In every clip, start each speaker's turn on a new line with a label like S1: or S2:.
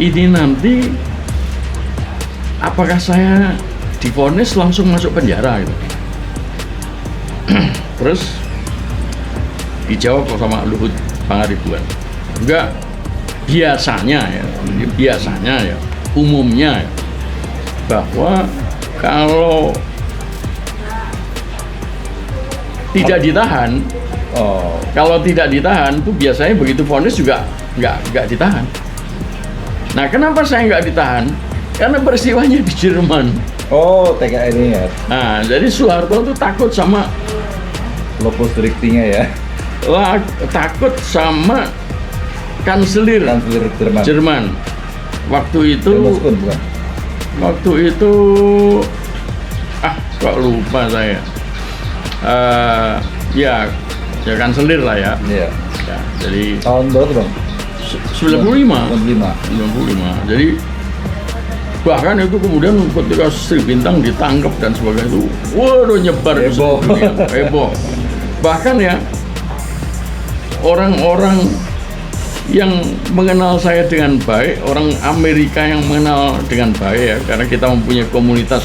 S1: ini nanti apakah saya divonis langsung masuk penjara gitu. Terus dijawab sama Luhut Pangaribuan, enggak, biasanya ya, umumnya ya, bahwa kalau tidak ditahan, kalau tidak ditahan tuh biasanya begitu vonis juga nggak ditahan. Nah, kenapa saya nggak ditahan? Karena peristiwanya di Jerman.
S2: Oh, TKN ya.
S1: Nah, jadi Soeharto tuh takut sama
S2: Lopus Deliktinya ya.
S1: takut sama kanselir Jerman. Waktu itu
S2: bukan?
S1: Waktu itu kok lupa saya. Ya kanselir lah ya.
S2: Iya.
S1: Ya, jadi
S2: Tahun berapa, Bang?
S1: 95. Jadi bahkan itu kemudian ketika Sri Bintang ditangkap dan sebagainya itu, waduh, nyebar heboh. Bahkan ya orang-orang yang mengenal saya dengan baik, orang Amerika yang mengenal dengan baik ya, karena kita mempunyai komunitas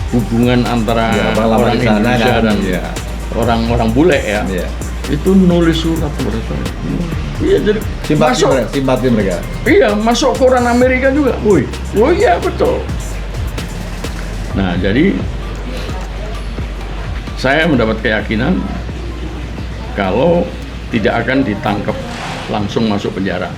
S1: hubungan antara orang Indonesia dan orang-orang bule ya. Itu nulis surat kepada saya. Iya, jadi
S2: simpati mereka.
S1: Iya, masuk koran Amerika juga. Oh iya, betul. Nah, jadi saya mendapat keyakinan kalau tidak akan ditangkap langsung masuk penjara.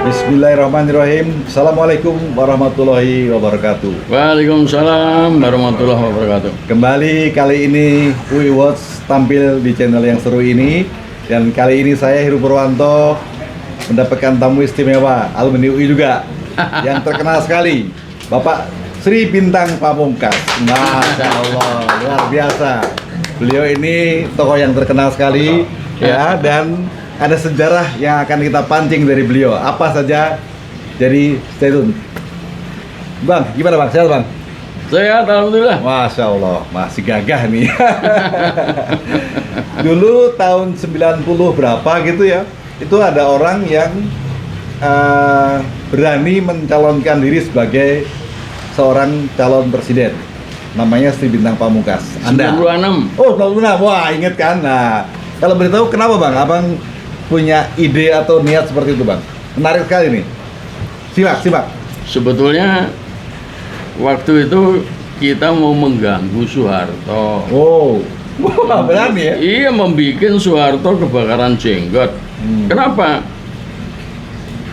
S2: Bismillahirrahmanirrahim. Assalamualaikum warahmatullahi wabarakatuh.
S1: Waalaikumsalam warahmatullahi wabarakatuh.
S2: Kembali kali ini UI Watch tampil di channel yang seru ini. Dan kali ini saya Heru Purwanto mendapatkan tamu istimewa, alumni UI juga, yang terkenal sekali, Bapak Sri Bintang Pamungkas. Masya Allah, luar biasa. Beliau ini tokoh yang terkenal sekali ya, dan ada sejarah yang akan kita pancing dari beliau. Apa saja? Jadi stay tune. Bang, gimana Bang? Sehat Bang?
S1: Sehat, alhamdulillah.
S2: Masya Allah, masih gagah nih. Dulu tahun 90 berapa gitu ya, itu ada orang yang berani mencalonkan diri sebagai seorang calon presiden. Namanya Sri Bintang Pamungkas. Anda?
S1: 96.
S2: Oh, 96. Wah, inget kan? Nah, kalau beritahu kenapa Bang? Abang punya ide atau niat seperti itu Bang? Menarik sekali nih. Simak.
S1: Sebetulnya waktu itu kita mau mengganggu Soeharto.
S2: Wah, berani ya?
S1: Iya, membuat Soeharto kebakaran jenggot. Kenapa?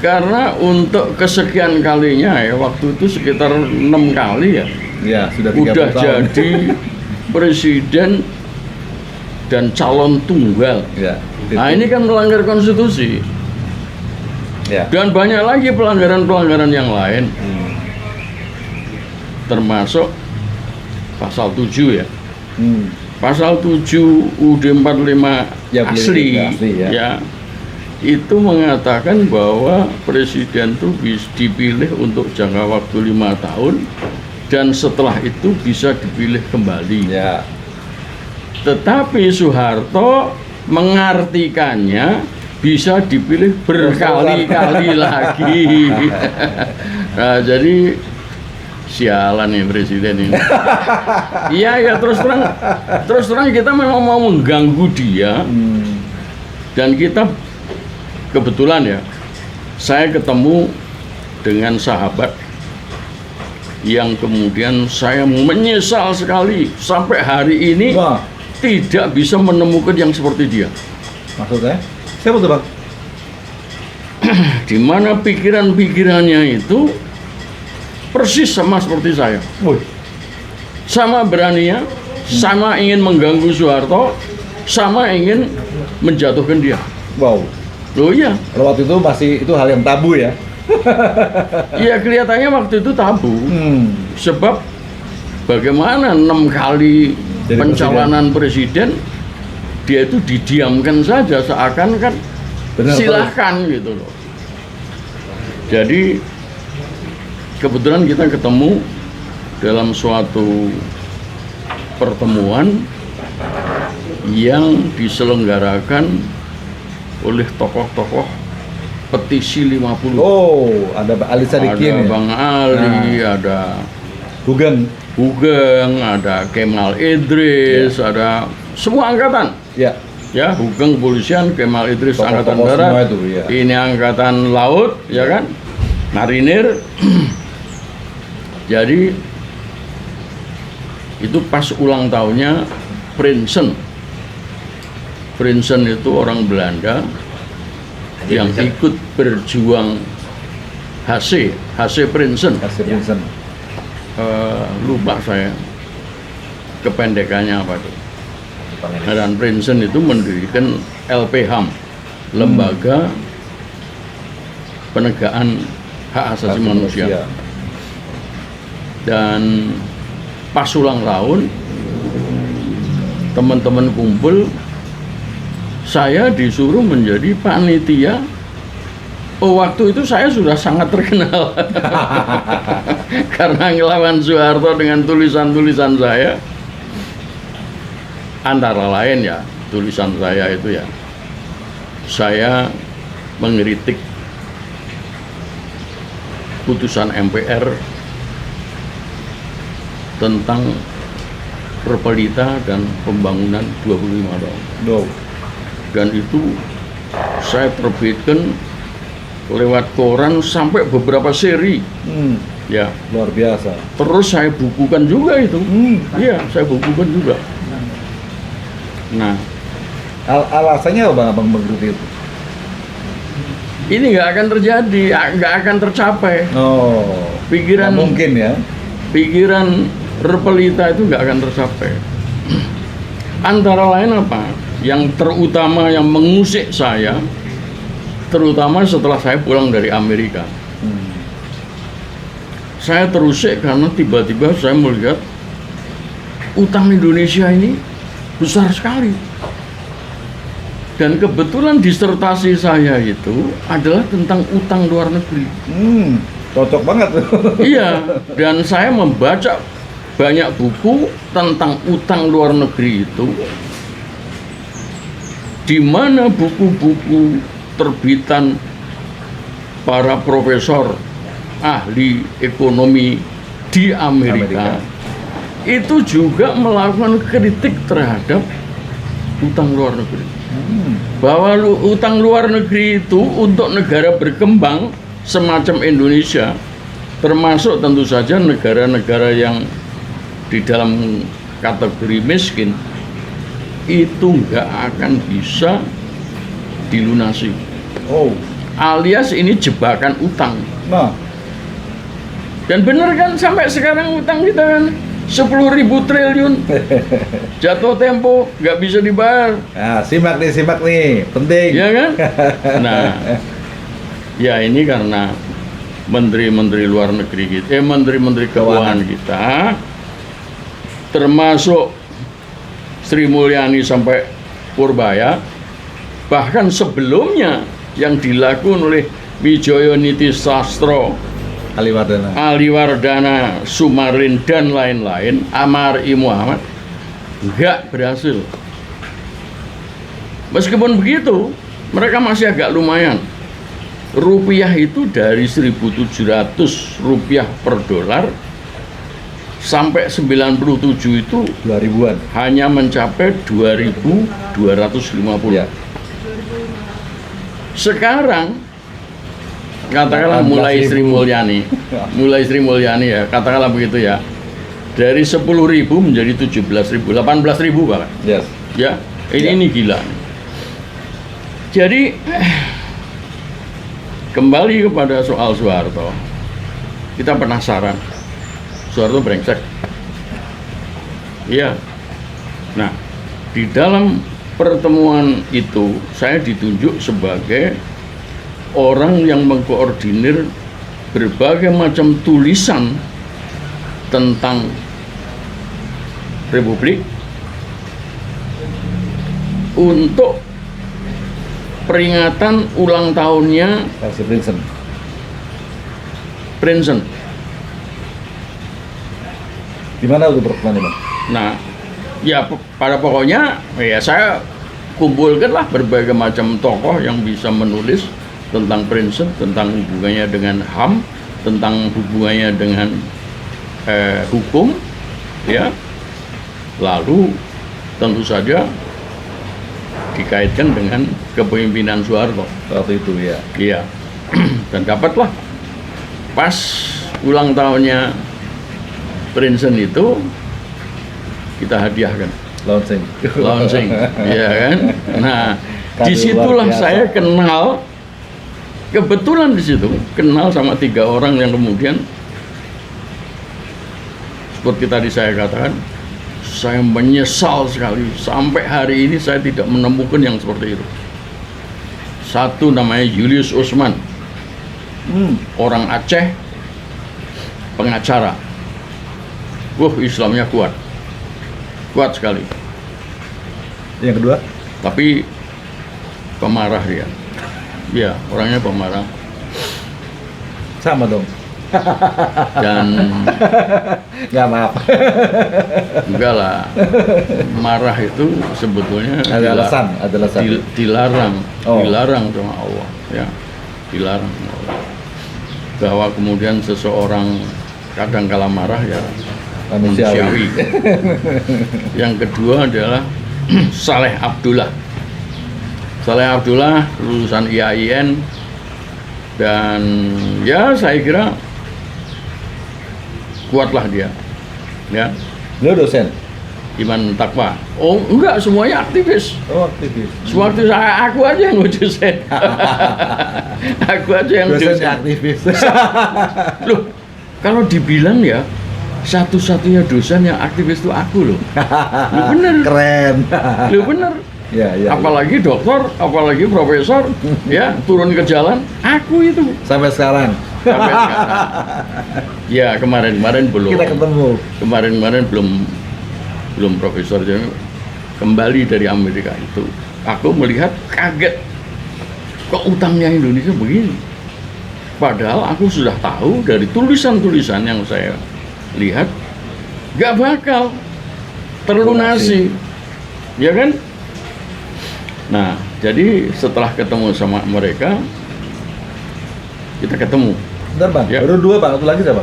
S1: Karena untuk kesekian kalinya ya, waktu itu sekitar 6 kali ya.
S2: Ya, sudah tahun.
S1: Jadi presiden dan calon tunggal.
S2: Ya,
S1: nah, ini kan melanggar konstitusi.
S2: Ya.
S1: Dan banyak lagi pelanggaran-pelanggaran yang lain. Termasuk pasal 7 ya. Pasal 7 UUD 45
S2: ya,
S1: asli ya. Itu mengatakan bahwa presiden itu dipilih untuk jangka waktu 5 tahun dan setelah itu bisa dipilih kembali.
S2: Ya.
S1: Tetapi Soeharto mengartikannya bisa dipilih berkali-kali lagi. Nah, jadi sialan nih presiden ini. Iya, terus terang kita memang mau mengganggu dia. Dan kita kebetulan ya, saya ketemu dengan sahabat yang kemudian saya menyesal sekali sampai hari ini.
S2: Wah,
S1: tidak bisa menemukan yang seperti dia.
S2: Maksudnya? Siapa tuh Bang?
S1: Di mana pikiran-pikirannya itu persis sama seperti saya. Sama beraninya, sama ingin mengganggu Soeharto, sama ingin menjatuhkan dia.
S2: Wow.
S1: Loh iya.
S2: Kalau waktu itu itu hal yang tabu ya?
S1: Iya, kelihatannya waktu itu tabu. Sebab bagaimana 6 kali jadi pencalonan presiden dia itu didiamkan saja, seakan kan silahkan gitu loh. Jadi kebetulan kita ketemu dalam suatu pertemuan yang diselenggarakan oleh tokoh-tokoh petisi 50.
S2: Oh, ada Ali Sadikin,
S1: ada Bang Ali, ada
S2: Hugeng,
S1: ada Kemal Idris, ada semua angkatan.
S2: ya.
S1: Ya, Hugeng kepolisian, Kemal Idris angkatan
S2: Tokoh-tokoh semua
S1: darat,
S2: itu, ya.
S1: ini angkatan laut, ya kan, marinir. Jadi itu pas ulang tahunnya Prinsen. Prinsen itu orang Belanda yang ikut berjuang HC Prinsen.
S2: Kasih Vincent.
S1: Lupa saya kependekannya apa itu. Dan Prinsen itu mendirikan LPHAM, Lembaga Penegakan Hak Asasi Manusia. Dan pas ulang tahun, teman-teman kumpul, saya disuruh menjadi panitia. Oh, waktu itu saya sudah sangat terkenal karena ngelawan Soeharto dengan tulisan-tulisan saya. Antara lain ya, tulisan saya itu ya, saya mengkritik putusan MPR tentang Repelita dan pembangunan 25 tahun.
S2: No.
S1: Dan itu saya terbitkan lewat koran sampai beberapa seri. Ya,
S2: Luar biasa.
S1: terus saya bukukan juga itu. Iya, saya bukukan juga. Nah,
S2: Alasannya apa Bang Abang mengikuti itu?
S1: ini nggak akan terjadi, nggak akan tercapai.
S2: Oh,
S1: Pikiran
S2: nggak mungkin ya.
S1: pikiran Repelita itu nggak akan tercapai. Antara lain apa? Yang terutama yang mengusik saya, terutama setelah saya pulang dari Amerika. Saya terusik karena tiba-tiba saya melihat utang Indonesia ini besar sekali. Dan kebetulan disertasi saya itu adalah tentang utang luar negeri.
S2: Cocok banget tuh.
S1: Iya, dan saya membaca banyak buku tentang utang luar negeri itu, di mana buku-buku terbitan para profesor ahli ekonomi di Amerika itu juga melakukan kritik terhadap utang luar negeri. Bahwa utang luar negeri itu untuk negara berkembang semacam Indonesia, termasuk tentu saja negara-negara yang di dalam kategori miskin, itu nggak akan bisa dilunasi.
S2: Oh,
S1: Alias ini jebakan utang.
S2: nah,
S1: Dan benar kan sampai sekarang utang kita kan 10.000 triliun. Jatuh tempo nggak bisa dibayar.
S2: nah simak nih, penting.
S1: Ya kan? Nah, ya ini karena menteri-menteri luar negeri kita, menteri-menteri keuangan kita, termasuk Sri Mulyani sampai Purbaya, bahkan sebelumnya yang dilakukan oleh Wijaya Niti Sastro, Aliwardana Sumarin dan lain-lain, Amar I Muhammad, nggak berhasil. Meskipun begitu, mereka masih agak lumayan. Rupiah itu dari 1.700 rupiah per dolar sampai 97 itu
S2: 2000-an.
S1: hanya mencapai 2.250.
S2: Ya.
S1: Sekarang katakanlah mulai Sri Mulyani ya, katakanlah begitu ya, dari 10.000 menjadi 17.000, 18.000 bahkan.
S2: Yes.
S1: Ya, ini gila. Jadi kembali kepada soal Soeharto, kita penasaran. Soeharto brengsek. Iya. Nah, di dalam pertemuan itu saya ditunjuk sebagai orang yang mengkoordinir berbagai macam tulisan tentang Republik untuk peringatan ulang tahunnya
S2: Prinsen.
S1: Prinsen.
S2: Di mana itu pertemuan Bang?
S1: Nah, ya pada pokoknya ya saya kumpulkan lah berbagai macam tokoh yang bisa menulis tentang prinsip, tentang hubungannya dengan HAM, tentang hubungannya dengan hukum, ya. Lalu tentu saja dikaitkan dengan kepemimpinan Soeharto
S2: Waktu itu ya.
S1: iya. Dan dapatlah pas ulang tahunnya Princeton itu kita hadiahkan launching ya kan. Nah, disitulah saya kenal, kebetulan di situ kenal sama 3 orang yang kemudian seperti tadi saya katakan, saya menyesal sekali sampai hari ini saya tidak menemukan yang seperti itu. Satu namanya Julius Usman, orang Aceh, pengacara. Islamnya kuat sekali.
S2: Yang kedua?
S1: Tapi pemarah dia. Ya, orangnya pemarah.
S2: Sama dong.
S1: Dan
S2: Nggak, maaf.
S1: enggak lah, marah itu sebetulnya
S2: Ada alasan.
S1: dilarang,
S2: Oh.
S1: dilarang sama Allah, ya, dilarang sama Allah. Bahwa kemudian seseorang kadang kala marah ya manusiawi. Yang kedua adalah Saleh Abdullah. Saleh Abdullah lulusan IAIN dan ya saya kira kuatlah dia, ya.
S2: Beliau dosen?
S1: Iman Takwa. Oh enggak, semuanya aktivis.
S2: Oh, aktivis.
S1: Sewaktu aku aja yang dosen. Aku aja yang
S2: Dosen
S1: dosen.
S2: aktivis.
S1: Loh, kalau dibilang ya satu-satunya dosen yang aktivis itu aku loh. Loh bener.
S2: Keren.
S1: Loh bener.
S2: Ya.
S1: Apalagi dokter, apalagi profesor, ya turun ke jalan, aku itu.
S2: Sampai sekarang.
S1: Sampai sekarang. Ya kemarin belum.
S2: Kita ketemu.
S1: Kemarin belum profesor, jadi kembali dari Amerika itu, aku melihat kaget, kok utangnya Indonesia begini. Padahal aku sudah tahu dari tulisan-tulisan yang saya lihat, gak bakal terlunasi, ya kan? Nah, jadi setelah ketemu sama mereka, kita ketemu.
S2: Bentar Bang,
S1: Ya.
S2: baru 2 Bang, satu lagi siapa?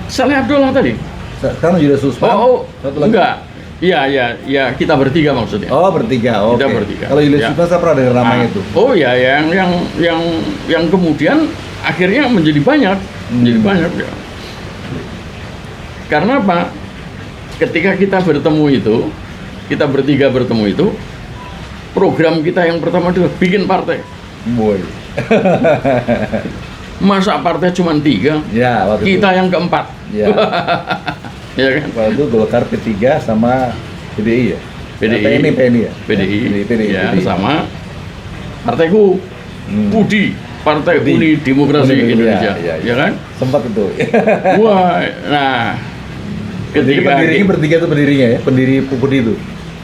S1: Saleh Abdullah tadi.
S2: Sekarang Julius Usman. Satu lagi.
S1: Enggak. Iya, kita bertiga maksudnya.
S2: Oh, bertiga. Oke.
S1: Kita bertiga.
S2: Kalau Julius
S1: Ya.
S2: Usman saya pernah dengar namanya itu.
S1: Oh ya, yang kemudian akhirnya menjadi banyak, ya. Karena apa? Ketika kita bertemu itu, kita bertiga bertemu itu, program kita yang pertama itu bikin partai.
S2: Boy.
S1: Masa partai cuma 3?
S2: Ya, waktu
S1: Kita
S2: itu.
S1: yang keempat.
S2: Ya.
S1: Ya kan?
S2: Waktu itu Golkar P3 sama PDI ya. PNI ya.
S1: PDI, ya, sama partaiku Budi, Partai
S2: Budi.
S1: Uni Demokrasi
S2: Uni,
S1: Indonesia,
S2: ya.
S1: ya kan?
S2: Sempat itu.
S1: Wah, nah,
S2: Jadi pendirinya bertiga itu pendirinya ya, pendiri Pupudi itu.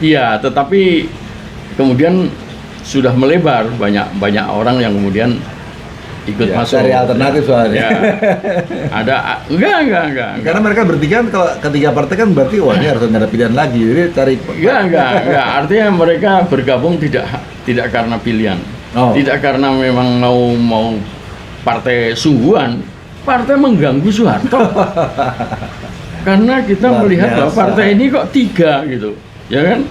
S1: iya, tetapi kemudian sudah melebar, banyak orang yang kemudian ikut
S2: Ya,
S1: masuk.
S2: cari alternatif soalnya.
S1: Ya. Ada enggak.
S2: Karena mereka bertiga kan, kalau ketiga partai kan berarti wah ini harus ada pilihan lagi. Jadi cari
S1: Enggak. Artinya mereka bergabung tidak karena pilihan.
S2: Oh.
S1: Tidak karena memang mau partai sungguhan. Partai mengganggu Soeharto. Karena kita
S2: Luar
S1: melihat bahwa
S2: biasa.
S1: partai ini kok 3 gitu. Ya kan?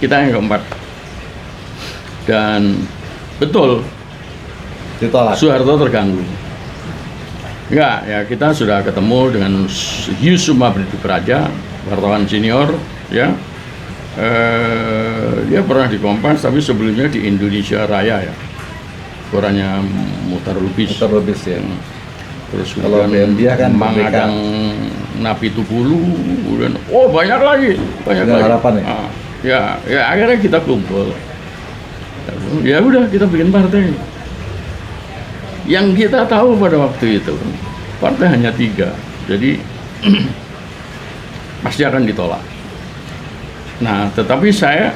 S1: Kita yang keempat. Dan betul
S2: ditolak.
S1: Soeharto terganggu. Enggak, ya kita sudah ketemu dengan Yusuma Budi Praja, wartawan senior, ya. Dia pernah di Kompas, tapi sebelumnya di Indonesia Raya ya. Korannya Mutar Lubis.
S2: ya.
S1: Terus
S2: Kalau
S1: kemudian
S2: BMDIA kan
S1: Mangadang Napi Tupulu, kemudian banyak lagi.
S2: Dengan harapan ya?
S1: Ya akhirnya kita kumpul. Ya udah kita bikin partai. Yang kita tahu pada waktu itu partai hanya 3, jadi pasti akan ditolak. Nah, tetapi saya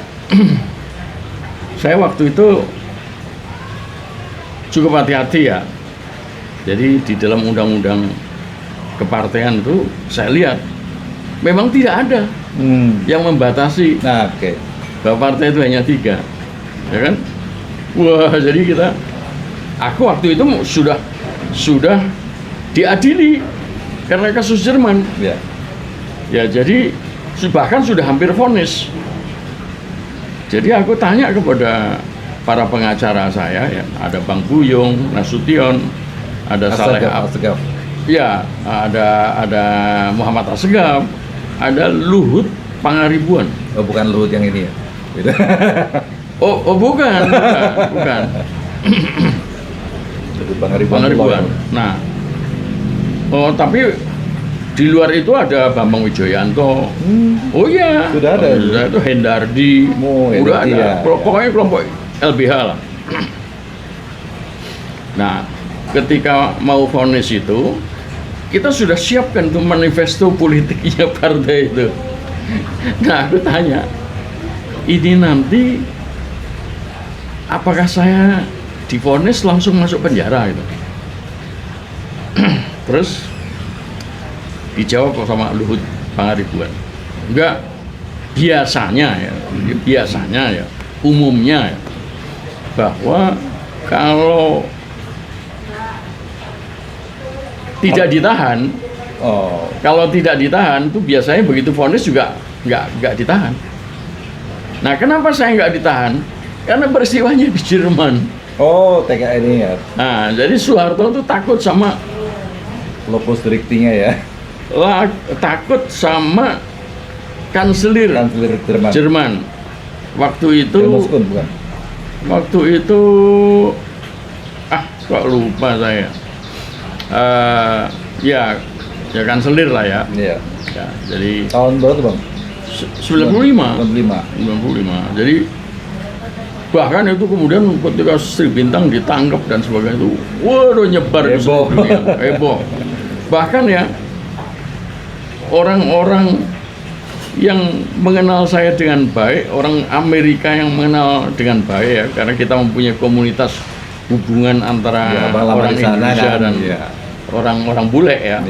S1: waktu itu cukup hati-hati ya. Jadi di dalam undang-undang kepartean itu saya lihat memang tidak ada yang membatasi
S2: Nah, oke.
S1: bahwa partai itu hanya 3, ya kan? Wah, jadi aku waktu itu sudah diadili karena kasus Jerman.
S2: Ya.
S1: Ya, jadi bahkan sudah hampir vonis. Jadi aku tanya kepada para pengacara saya, ya, ada Bang Buyung, Nasution, ada Saleh
S2: Assegaf.
S1: ya, ada Muhammad Assegaf, ada Luhut Pangaribuan.
S2: Oh, bukan Luhut yang ini ya? Beda.
S1: Oh bukan.
S2: Luhut Pangaribuan.
S1: Nah, tapi di luar itu ada Bambang Wijoyanto. Oh iya.
S2: Sudah ada.
S1: Itu Hendardi. Udah ada.
S2: Ya,
S1: Pokoknya kelompok LBH lah. Nah, ketika mau vonis itu, kita sudah siapkan tuh manifesto politiknya partai itu. Nah, aku tanya, ini nanti apakah saya divonis langsung masuk penjara gitu? Terus dijawab sama Luhut Pangaribuan, enggak, biasanya ya, umumnya ya, bahwa kalau tidak ditahan, kalau tidak ditahan tuh biasanya begitu vonis juga nggak ditahan. Nah, kenapa saya nggak ditahan? Karena peristiwanya di Jerman.
S2: Oh, TKI ini ya.
S1: Nah, jadi Soeharto tuh takut sama
S2: Lopus Delictinya ya.
S1: takut sama kanselir Jerman. Waktu itu
S2: Helmut Kohl, bukan?
S1: Waktu itu kok lupa saya. Ya kanselir lah ya.
S2: Iya.
S1: Ya, jadi
S2: Tahun berapa, Bang?
S1: 95. Jadi bahkan itu kemudian ketika Sri Bintang ditangkap dan sebagainya itu, waduh, nyebar heboh. Bahkan ya orang-orang yang mengenal saya dengan baik, orang Amerika yang mengenal dengan baik ya, karena kita mempunyai komunitas hubungan antara orang Indonesia dan orang-orang bule ya.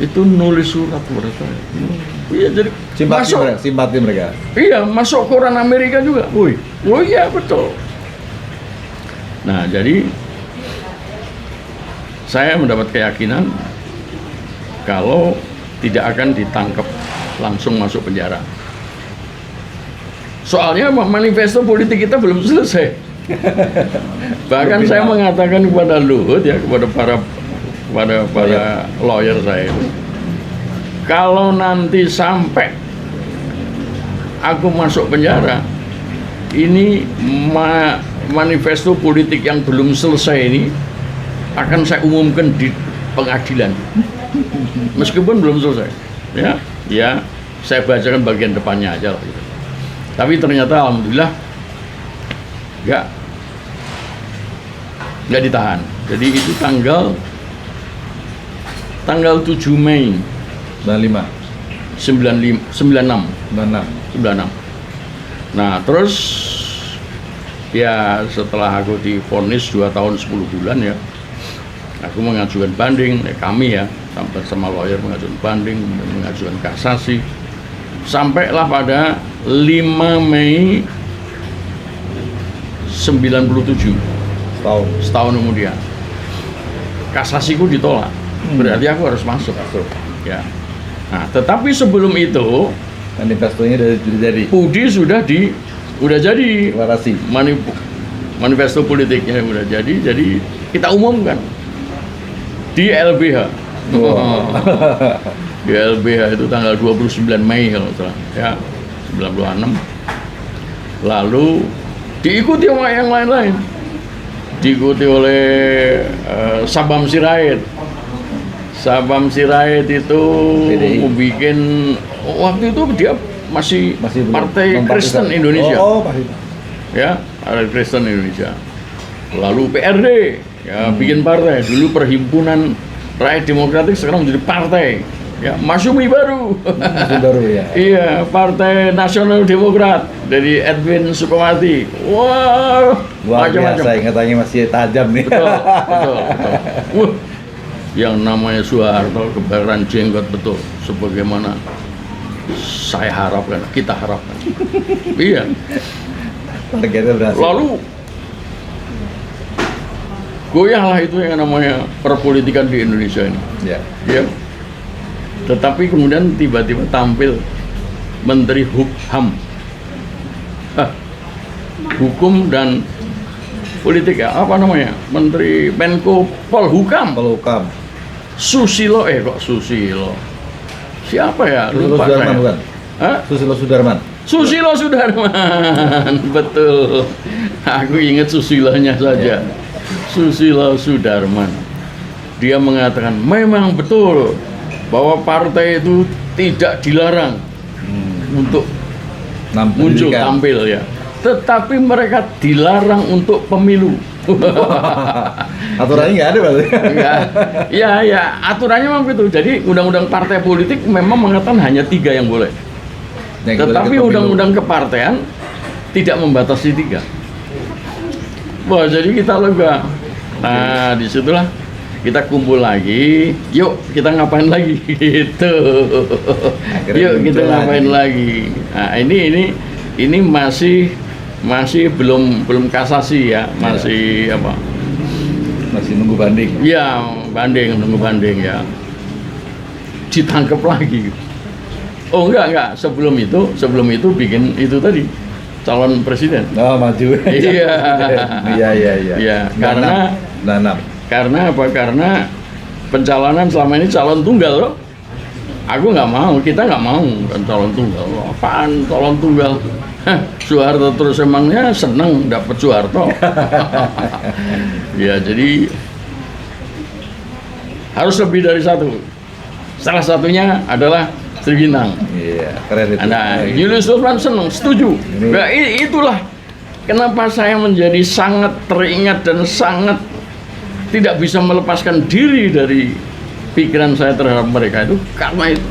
S1: Itu nulis surat kepada saya. Iya, jadi
S2: simpati mereka.
S1: Iya, masuk koran Amerika juga.
S2: Wih.
S1: Oh iya, betul. Nah, jadi saya mendapat keyakinan kalau tidak akan ditangkap langsung masuk penjara. Soalnya manifesto politik kita belum selesai. Bahkan saya mengatakan kepada Luhut ya, kepada para lawyer saya itu, kalau nanti sampai aku masuk penjara, ini manifesto politik yang belum selesai ini akan saya umumkan di pengadilan, meskipun belum selesai. Ya, saya bacakan bagian depannya aja lah. Gitu. Tapi ternyata alhamdulillah nggak ditahan. Jadi itu tanggal 7 Mei 96. Nah, terus ya setelah aku divonis 2 tahun 10 bulan ya, aku mengajukan banding, kami ya sampai sama lawyer mengajukan banding, mengajukan kasasi, sampailah pada 5 Mei 97, setahun kemudian kasasiku ditolak. Berarti aku harus masuk. Ya. Nah, tetapi sebelum itu
S2: manifestonya sudah jadi.
S1: Pudi sudah jadi
S2: deklarasi.
S1: Manifesto politiknya udah jadi kita umumkan di LBH. Di LBH itu tanggal 29 Mei kalau salah ya, 96. Lalu diikuti sama yang lain-lain. Diikuti oleh Sabam Sirait itu bikin, waktu itu dia masih Partai Kristen Indonesia. Ya, Partai Kristen Indonesia. Lalu PRD ya bikin partai, dulu Perhimpunan Rakyat Demokratik, sekarang menjadi partai. Ya, Masyumi baru.
S2: Ya.
S1: Iya, Partai Nasional Demokrat dari Edwin Sukamati. Wah, macam-macam.
S2: Saya ingatannya masih tajam nih.
S1: Betul. Yang namanya Soeharto kebaran jenggot betul, sebagaimana Saya harapkan, kita harapkan. Iya.
S2: Targetnya berhasil.
S1: Lalu goyahlah itu yang namanya perpolitikan di Indonesia ini.
S2: Ya.
S1: Ya. Tetapi kemudian tiba-tiba tampil Menteri Hukum dan Politik ya, apa namanya? Menteri Menko Polhukam. Susilo, kok Susilo? Siapa ya?
S2: Susilo
S1: Lupa
S2: Sudarman
S1: saya.
S2: bukan?
S1: Hah?
S2: Susilo Sudarman.
S1: Susilo Sudarman, betul. Aku ingat Susilonya saja. Susilo Sudarman. Dia mengatakan memang betul bahwa partai itu tidak dilarang untuk muncul tampil ya. Tetapi mereka dilarang untuk pemilu.
S2: Aturannya nggak ada berarti?
S1: Ya, aturannya memang begitu. Jadi undang-undang partai politik memang mengatakan hanya 3 yang boleh. Tetapi undang-undang kepartean tidak membatasi 3. Wah, jadi kita lega. Nah, disitulah kita kumpul lagi. Yuk, kita ngapain lagi? Gitu. Yuk, kita ngapain lagi? Nah, ini masih belum kasasi ya, masih apa?
S2: Masih nunggu banding.
S1: Ya, nunggu banding ya. Ditangkap lagi. Oh enggak, sebelum itu bikin itu tadi calon presiden.
S2: Oh, maju.
S1: Iya.
S2: Iya.
S1: Karena apa? Karena pencalonan selama ini calon tunggal loh. Aku nggak mau, kita nggak mau kan calon tunggal. Apaan calon tunggal? Soeharto terus emangnya seneng dapat Soeharto. Ya, jadi harus lebih dari satu. Salah satunya adalah Sri Bintang.
S2: Iya, keren itu.
S1: Nah, Julius Sultan seneng, setuju. Nah, itulah kenapa saya menjadi sangat teringat dan sangat tidak bisa melepaskan diri dari pikiran saya terhadap mereka itu karena itu.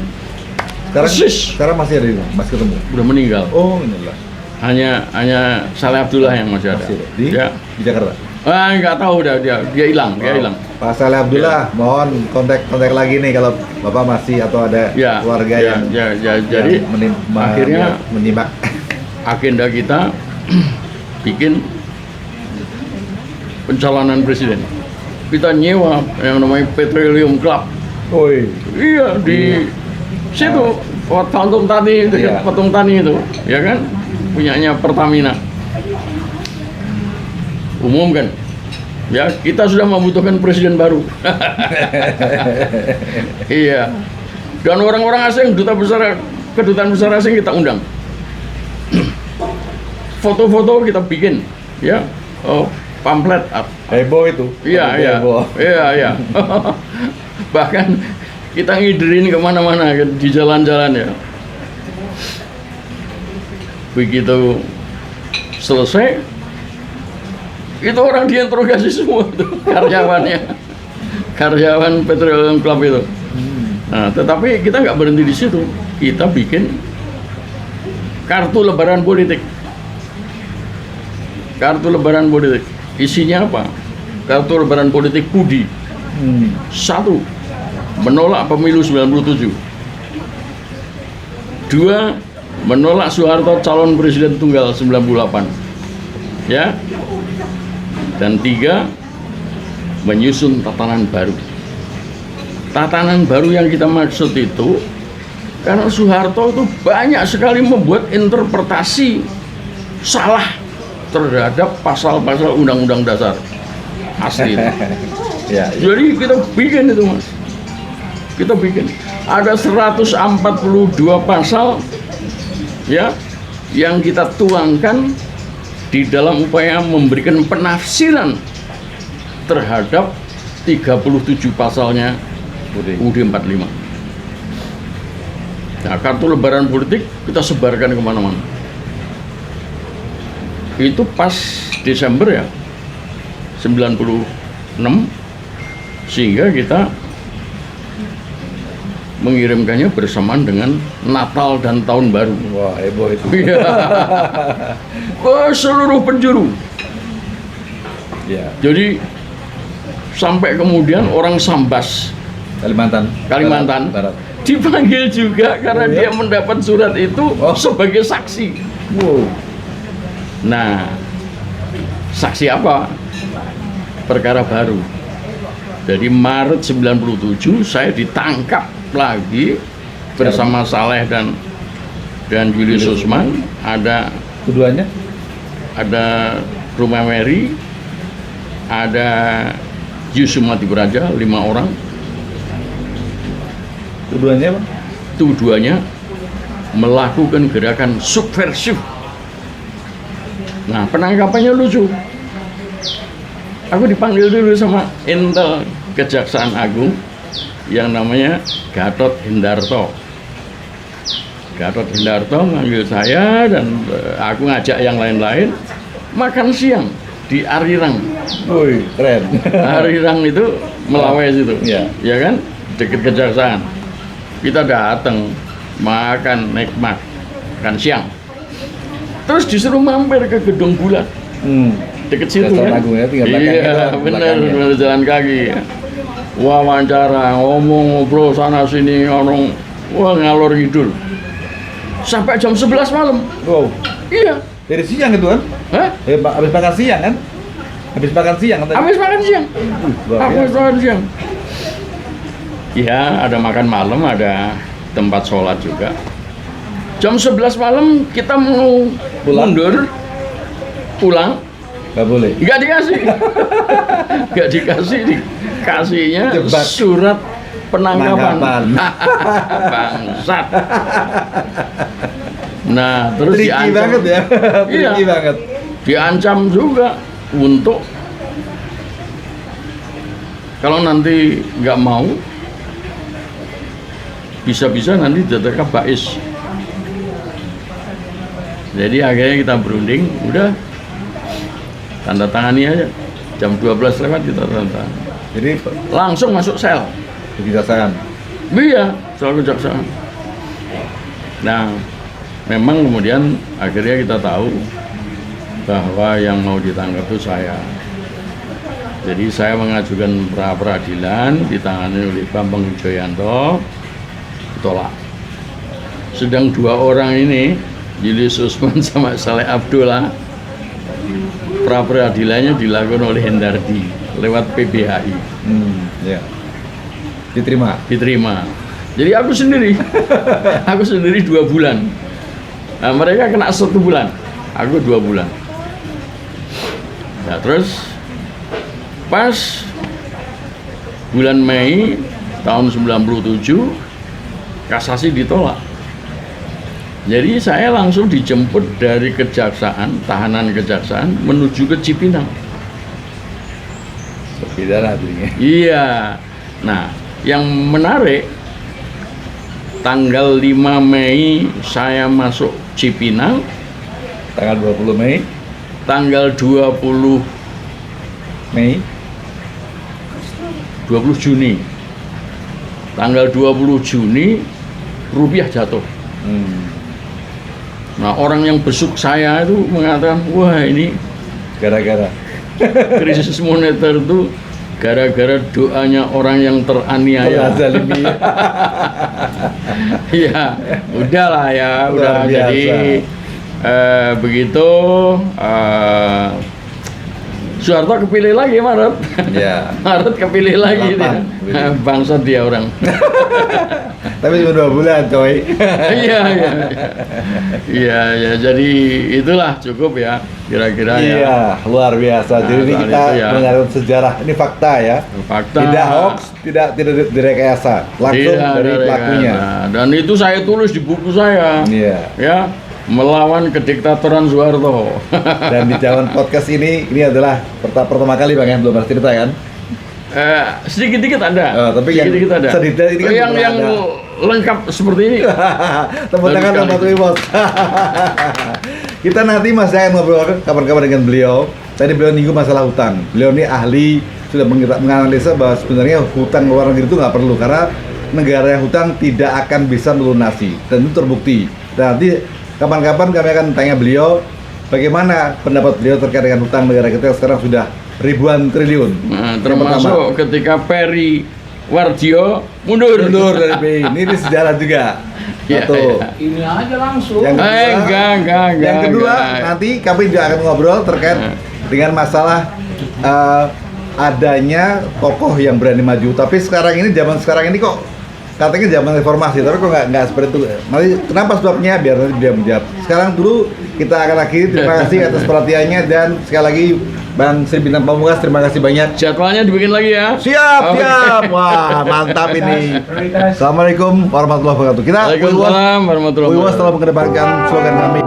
S2: Sekarang masih ada di mana? Masih ketemu?
S1: Udah meninggal.
S2: Oh, inilah.
S1: Hanya Saleh Abdullah yang masih ada.
S2: Di Jakarta.
S1: Nggak tahu dia hilang,
S2: Pak Saleh Abdullah, mohon kontak lagi nih kalau Bapak masih atau ada keluarga yang
S1: jadi akhirnya
S2: menyimak
S1: agenda kita bikin pencalonan presiden. Kita nyewa yang namanya Petroleum Club. Iya, di situ Patung Tani, dekat Patung Tani itu, ya kan? Punyanya Pertamina. Umumkan. Ya, kita sudah membutuhkan presiden baru. Iya. Dan orang-orang asing, kedutaan besar asing kita undang. Foto-foto kita bikin, ya. Pamflet.
S2: Heboh itu.
S1: Iya. Bahkan kita ngiderin kemana-mana di jalan-jalan ya. Begitu selesai, itu orang diinterogasi semua tuh, karyawan Petroleum Club itu. Nah, tetapi kita nggak berhenti di situ, kita bikin kartu lebaran politik. Isinya apa? Kartu lebaran politik Budi. 1. Menolak pemilu 97. 2. Menolak Soeharto calon presiden tunggal 98. Ya. Dan 3. Menyusun tatanan baru. Tatanan baru yang kita maksud itu karena Soeharto itu banyak sekali membuat interpretasi salah terhadap pasal-pasal Undang-Undang Dasar asli itu. Jadi kita bikin itu, Mas. Kita bikin. Ada 142 pasal ya yang kita tuangkan di dalam upaya memberikan penafsiran terhadap 37 pasalnya UUD 45. Nah, kartu lebaran politik kita sebarkan kemana-mana. Itu pas Desember ya 96, sehingga kita mengirimkannya bersamaan dengan Natal dan Tahun Baru.
S2: Wah, heboh itu.
S1: Ke seluruh penjuru. Jadi sampai kemudian orang Sambas Kalimantan.
S2: Barat.
S1: Dipanggil juga karena
S2: Oh,
S1: dia
S2: iya?
S1: mendapat surat itu sebagai saksi.
S2: Wow.
S1: Nah, saksi apa? Perkara baru. Jadi Maret 97 saya ditangkap lagi bersama Saleh dan Julius Usman.
S2: Keduanya?
S1: Ada Rumah Mary, ada Yusuf Mati Beraja, 5 orang.
S2: Keduanya apa?
S1: Tujuannya melakukan gerakan subversif. Nah, penangkapannya lucu. Aku dipanggil dulu sama Intel Kejaksaan Agung yang namanya Gatot Hendarto. Gatot Hendarto manggil saya dan aku ngajak yang lain-lain makan siang di Arirang.
S2: Woi, keren.
S1: Arirang itu Melawai situ,
S2: Iya.
S1: ya kan, dekat kejaksaan. Kita datang makan nikmat, makan siang. Terus disuruh mampir ke Gedung Bulat, deket situ
S2: Kejaksaan
S1: kan.
S2: Agung ya, tinggal belakang
S1: Iya,
S2: itu,
S1: benar,
S2: belakangnya.
S1: benar jalan kaki. Wawancara, ngomong, ngobrol sana sini, ngomong, wah ngalor ngidul. Sampai jam 11 malam.
S2: Wow.
S1: Iya.
S2: Dari siang itu kan?
S1: Hah?
S2: Habis makan siang kan? Habis makan siang kan?
S1: Habis makan siang.
S2: Luar
S1: Habis
S2: biasa.
S1: makan siang. Ya, ada makan malam, ada tempat sholat juga. Jam 11 malam kita mau mundur, pulang,
S2: Nggak boleh.
S1: nggak dikasih. Nggak dikasih, dikasihnya
S2: Jebak.
S1: surat penangkapan. Bangsat. Nah, terus
S2: Tricky
S1: diancam.
S2: banget ya.
S1: Iya.
S2: Tricky banget.
S1: Diancam juga untuk kalau nanti nggak mau bisa-bisa nanti ditetapkan bais. Jadi akhirnya kita berunding, udah tanda tangani aja. Jam 12 lewat kita tanda tangan.
S2: Jadi
S1: Langsung masuk sel.
S2: di kejaksaan.
S1: Iya, sel kejaksaan. Nah, memang kemudian akhirnya kita tahu bahwa yang mau ditangkap itu saya. Jadi saya mengajukan pra peradilan ditangani oleh Bambang Wijoyanto, ditolak. Sedang 2 orang ini, Julius Usman sama Saleh Abdullah, pra peradilannya dilakukan oleh Hendardi lewat PBHI,
S2: Ya. Diterima.
S1: Jadi aku sendiri 2 bulan. Nah, mereka kena 1 bulan, aku 2 bulan. Nah, terus pas bulan Mei tahun 97 kasasi ditolak. Jadi saya langsung dijemput dari kejaksaan, tahanan kejaksaan menuju ke Cipinang.
S2: Pidana jadinya.
S1: Iya. Nah, yang menarik tanggal 5 Mei saya masuk Cipinang,
S2: Tanggal 20 Mei,
S1: tanggal 20 Juni. Tanggal 20 Juni rupiah jatuh. Nah, orang yang besuk saya itu mengatakan, wah ini
S2: gara-gara.
S1: krisis moneter itu gara-gara doanya orang yang teraniaya.
S2: Zalimi.
S1: Ya, udahlah ya, udah.
S2: Luar biasa.
S1: Jadi begitu Soeharto kepilih lagi Maret.
S2: Ya.
S1: Maret kepilih lagi dia.
S2: Delapan.
S1: Bangsat dia orang.
S2: Tapi cuma 2 bulan, coy.
S1: Iya, iya. Iya, ya. Jadi itulah cukup ya, kira-kira ya.
S2: Iya, luar biasa.
S1: Nah,
S2: Jadi ini
S1: soal
S2: kita
S1: itu ya.
S2: menyarankan sejarah. Ini fakta ya.
S1: Fakta.
S2: Tidak hoax, tidak direkayasa. Langsung
S1: Tidak
S2: dari
S1: ada
S2: pelakunya.
S1: rekayasa. Dan itu saya tulis di buku saya.
S2: Iya.
S1: Ya, melawan kediktatoran Soeharto.
S2: Dan di Jawan Podcast ini adalah pertama kali Bang ya, belum pernah cerita kan?
S1: Sedikit-sedikit ada.
S2: Tapi yang
S1: sedikit-sedikit ada.
S2: sedetail ini kan
S1: yang
S2: belum
S1: yang
S2: ada.
S1: lengkap seperti ini.
S2: Tepuk tangan
S1: Baru
S2: sama
S1: sekali.
S2: Tui Bos. Kita nanti masih akan ngobrol kapan-kapan dengan beliau. Tadi beliau nyinggung masalah hutang. Beliau ini ahli, sudah menganalisa bahwa sebenarnya hutang luar negeri itu nggak perlu karena negara yang hutang tidak akan bisa melunasi dan itu terbukti. Dan nanti kapan-kapan kami akan tanya beliau bagaimana pendapat beliau terkait dengan hutang negara kita yang sekarang sudah ribuan triliun.
S1: Nah,
S2: Yang pertama.
S1: termasuk ketika Perry Wardio mundur.
S2: Mundur dari PI. Ini sejarah juga.
S1: Iya,
S2: Satu.
S1: iya.
S3: Ini aja langsung.
S2: Yang kedua,
S1: Enggak.
S2: yang kedua
S1: enggak.
S2: nanti kami juga akan ngobrol terkait dengan masalah adanya tokoh yang berani maju. Tapi sekarang ini, zaman sekarang ini kok katanya zaman reformasi, tapi kok nggak seperti itu. Nanti kenapa sebabnya? Biar nanti dia menjawab. Sekarang dulu kita akan akhiri. Terima kasih atas perhatiannya dan sekali lagi Bang Sri Bintang Pamungkas, terima kasih banyak.
S1: Jadwalnya dibikin lagi ya.
S2: Siap,
S1: Oke.
S2: siap. Wah, mantap ini. Assalamualaikum warahmatullahi wabarakatuh. Kita
S1: Waalaikumsalam warahmatullahi
S2: Wiwas
S1: wabarakatuh.
S2: telah mengedepankan slogan kami.